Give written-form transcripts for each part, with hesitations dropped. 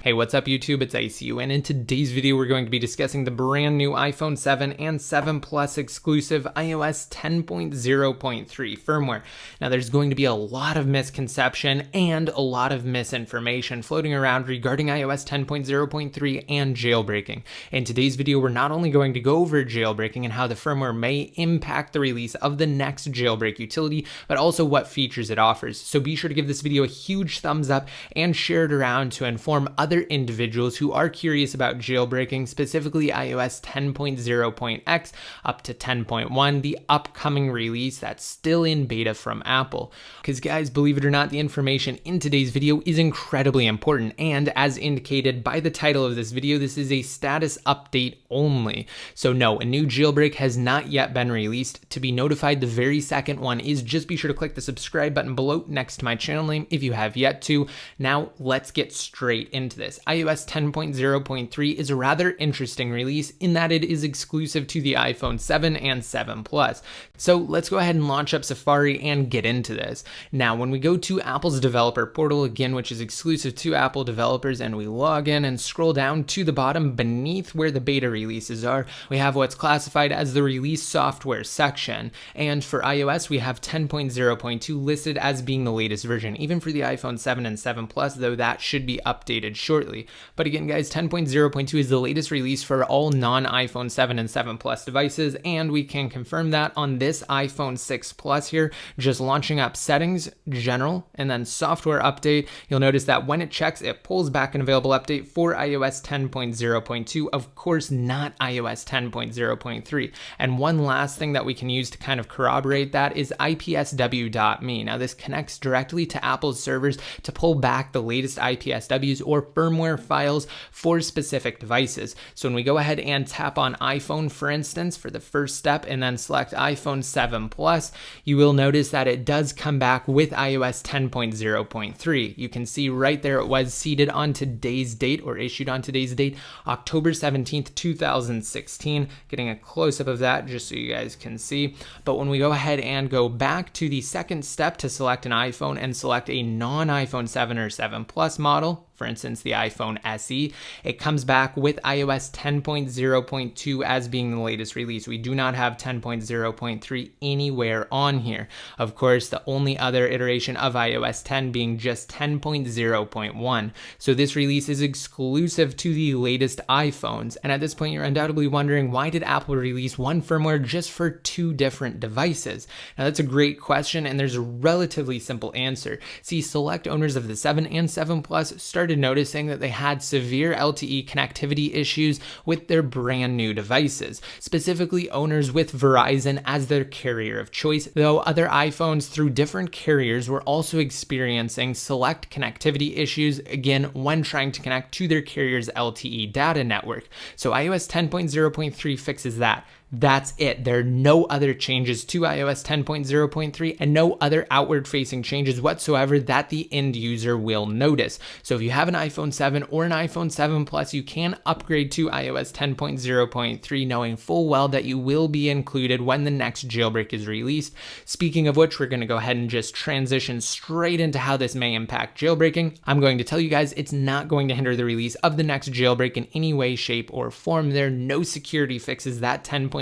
Hey, what's up YouTube? It's ICU, and in today's video we're going to be discussing the brand new iPhone 7 and 7 Plus exclusive iOS 10.0.3 firmware. Now there's going to be a lot of misconception and a lot of misinformation floating around regarding iOS 10.0.3 and jailbreaking. In today's video we're not only going to go over jailbreaking and how the firmware may impact the release of the next jailbreak utility, but also what features it offers. So be sure to give this video a huge thumbs up and share it around to inform other individuals who are curious about jailbreaking, specifically iOS 10.0.x up to 10.1, the upcoming release that's still in beta from Apple. Because guys, believe it or not, the information in today's video is incredibly important, and as indicated by the title of this video, this is a status update only. So no, a new jailbreak has not yet been released. To be notified the very second one is just be sure to click the subscribe button below next to my channel name if you have yet to. Now let's get straight into this. iOS 10.0.3 is a rather interesting release in that it is exclusive to the iPhone 7 and 7 Plus. So let's go ahead and launch up Safari and get into this. Now, when we go to Apple's developer portal, again, which is exclusive to Apple developers, and we log in and scroll down to the bottom beneath where the beta releases are, we have what's classified as the release software section. And for iOS, we have 10.0.2 listed as being the latest version, even for the iPhone 7 and 7 Plus, though that should be updated shortly. But again, guys, 10.0.2 is the latest release for all non-iPhone 7 and 7 Plus devices, and we can confirm that on this iPhone 6 Plus here. Just launching up settings, general, and then software update, you'll notice that when it checks, it pulls back an available update for iOS 10.0.2, of course not iOS 10.0.3. And one last thing that we can use to kind of corroborate that is IPSW.me. Now this connects directly to Apple's servers to pull back the latest IPSWs or firmware files for specific devices. So when we go ahead and tap on iPhone, for instance, for the first step, and then select iPhone 7 Plus, you will notice that it does come back with iOS 10.0.3. You can see right there it was seeded on today's date, or issued on today's date, October 17th, 2016. Getting a close-up of that just so you guys can see. But when we go ahead and go back to the second step to select an iPhone and select a non-iPhone 7 or 7 Plus model, for instance, the iPhone SE, it comes back with iOS 10.0.2 as being the latest release. We do not have 10.0.3 anywhere on here. Of course, the only other iteration of iOS 10 being just 10.0.1. So this release is exclusive to the latest iPhones. And at this point, you're undoubtedly wondering, why did Apple release one firmware just for two different devices? Now, that's a great question, and there's a relatively simple answer. See, select owners of the 7 and 7 Plus started noticing that they had severe LTE connectivity issues with their brand new devices, specifically owners with Verizon as their carrier of choice, though other iPhones through different carriers were also experiencing select connectivity issues, again, when trying to connect to their carrier's LTE data network. So iOS 10.0.3 fixes that. That's it. There are no other changes to iOS 10.0.3 and no other outward-facing changes whatsoever that the end user will notice. So if you have an iPhone 7 or an iPhone 7 Plus, you can upgrade to iOS 10.0.3, knowing full well that you will be included when the next jailbreak is released. Speaking of which, we're going to go ahead and just transition straight into how this may impact jailbreaking. I'm going to tell you guys it's not going to hinder the release of the next jailbreak in any way, shape, or form. There are no security fixes that 10.0.3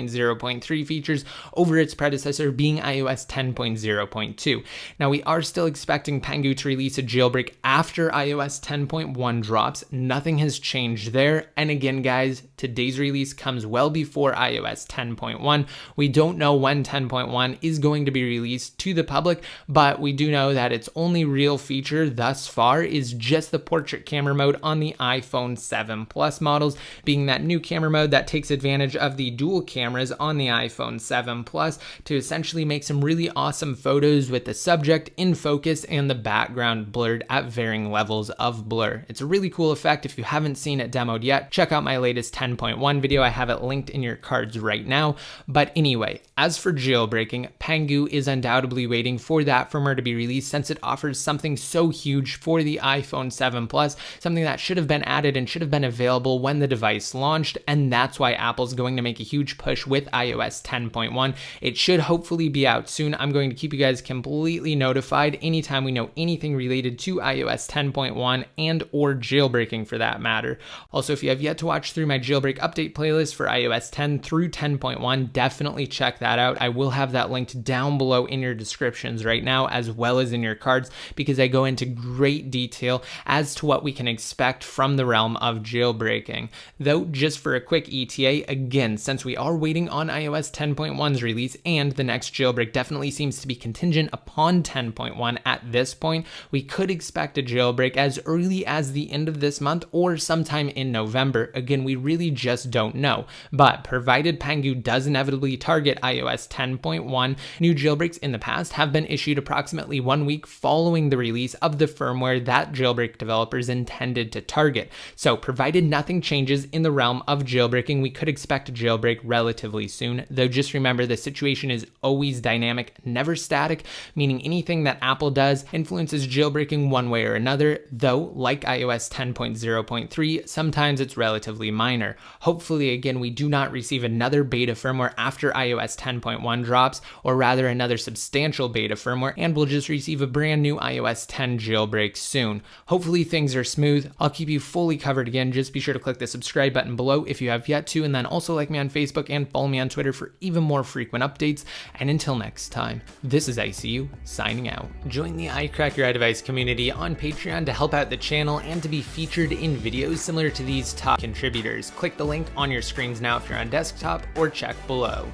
features over its predecessor being iOS 10.0.2. Now we are still expecting Pengu to release a jailbreak after iOS 10.1 drops. Nothing has changed there. And again, guys, today's release comes well before iOS 10.1. We don't know when 10.1 is going to be released to the public, but we do know that its only real feature thus far is just the portrait camera mode on the iPhone 7 Plus models, being that new camera mode that takes advantage of the dual cameras on the iPhone 7 Plus to essentially make some really awesome photos with the subject in focus and the background blurred at varying levels of blur. It's a really cool effect. If you haven't seen it demoed yet, check out my latest 10.1 video. I have it linked in your cards right now. But anyway, As for jailbreaking, Pangu is undoubtedly waiting for that firmware to be released since it offers something so huge for the iPhone 7 Plus, something that should have been added and should have been available when the device launched, and that's why Apple's going to make a huge push with iOS 10.1. It should hopefully be out soon. I'm going to keep you guys completely notified anytime we know anything related to iOS 10.1 and or jailbreaking for that matter. Also, if you have yet to watch through my jailbreak update playlist for iOS 10 through 10.1, definitely check that out. I will have that linked down below in your descriptions right now, as well as in your cards, because I go into great detail as to what we can expect from the realm of jailbreaking. Though, just for a quick ETA, again, since we are waiting on iOS 10.1's release and the next jailbreak definitely seems to be contingent upon 10.1 at this point, we could expect a jailbreak as early as the end of this month or sometime in November. Again, we really just don't know. But provided Pangu does inevitably target iOS 10.1, new jailbreaks in the past have been issued approximately 1 week following the release of the firmware that jailbreak developers intended to target. So provided nothing changes in the realm of jailbreaking, we could expect a jailbreak relatively soon, though just remember the situation is always dynamic, never static, meaning anything that Apple does influences jailbreaking one way or another, though like iOS 10.0.3, sometimes it's relatively minor. Hopefully, again, we do not receive another beta firmware after iOS 10.1 drops, or rather another substantial beta firmware, and we'll just receive a brand new iOS 10 jailbreak soon. Hopefully things are smooth. I'll keep you fully covered again. Just be sure to click the subscribe button below if you have yet to, and then also like me on Facebook and follow me on Twitter for even more frequent updates. And until next time, this is ICU signing out. Join the iCrack Your iDevice community on Patreon to help out the channel and to be featured in videos similar to these top contributors. Click the link on your screens now if you're on desktop, or check below.